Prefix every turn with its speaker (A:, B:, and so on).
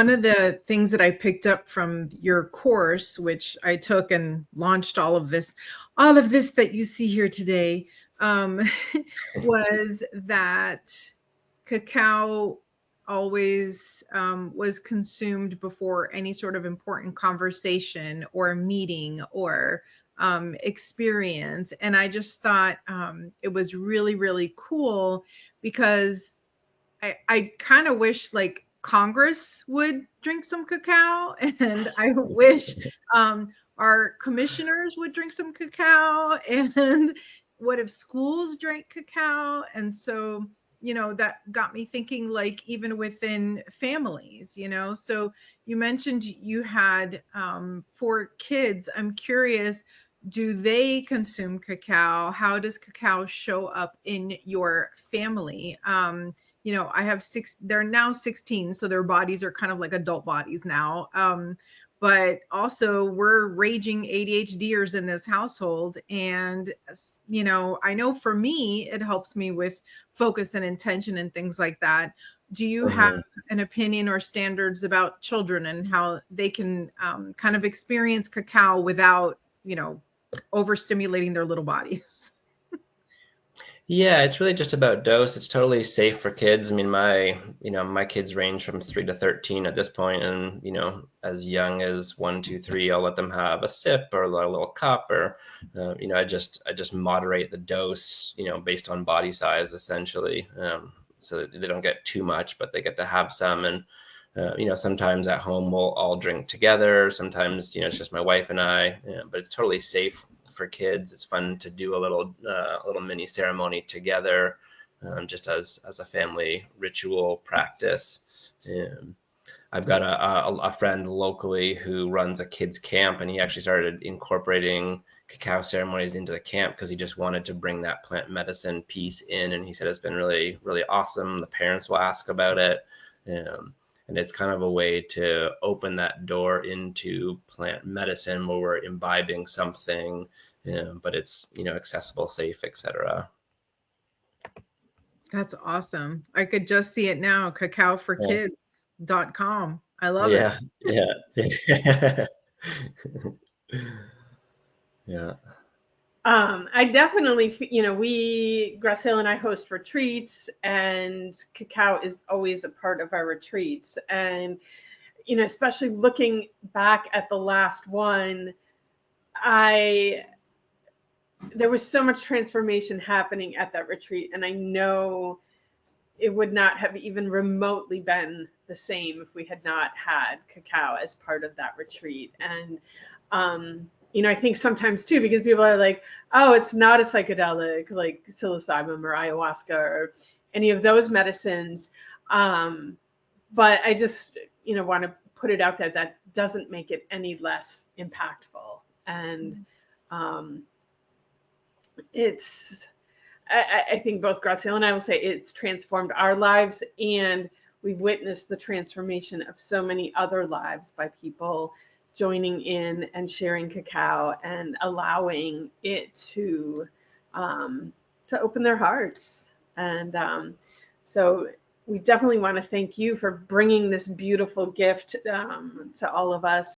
A: One of the things that I picked up from your course, which I took and launched all of this that you see here today, um, was that cacao always was consumed before any sort of important conversation or meeting or experience. And I just thought it was really, really cool because I kind of wish like Congress would drink some cacao, and I wish our commissioners would drink some cacao. And what if schools drank cacao? And so, that got me thinking, like, even within families, So you mentioned you had 4 kids. I'm curious, do they consume cacao? How does cacao show up in your family? I have 6, they're now 16, so their bodies are kind of like adult bodies now. But also we're raging ADHDers in this household. And, I know for me, it helps me with focus and intention and things like that. Do you have
B: Mhm.
A: an opinion or standards about children and how they can kind of experience cacao without, overstimulating their little bodies?
B: Yeah, it's really just about dose. It's totally safe for kids. I mean, my kids range from 3 to 13 at this point, and as young as 1, 2, 3, I'll let them have a sip or a little cup, or I just moderate the dose, based on body size, essentially, so that they don't get too much, but they get to have some. And sometimes at home we'll all drink together. Sometimes, it's just my wife and I, but it's totally safe for kids. It's fun to do a little mini ceremony together, just as a family ritual practice. I've got a friend locally who runs a kids camp, and he actually started incorporating cacao ceremonies into the camp because he just wanted to bring that plant medicine piece in. And he said it's been really, really awesome. The parents will ask about it. Um, and it's kind of a way to open that door into plant medicine where we're imbibing something, but it's accessible, safe, etc.
A: That's awesome. I could just see it now, cacaoforkids.com. I love it.
B: Yeah, yeah, yeah. Yeah.
C: I definitely, Graciela and I host retreats, and cacao is always a part of our retreats. And, especially looking back at the last one, there was so much transformation happening at that retreat. And I know it would not have even remotely been the same if we had not had cacao as part of that retreat. And, I think sometimes too, because people are like, oh, it's not a psychedelic like psilocybin or ayahuasca or any of those medicines. But I just, want to put it out there that doesn't make it any less impactful. And um, it's, I think both Graciela and I will say it's transformed our lives, and we've witnessed the transformation of so many other lives by people joining in and sharing cacao and allowing it to open their hearts. And so we definitely want to thank you for bringing this beautiful gift to all of us.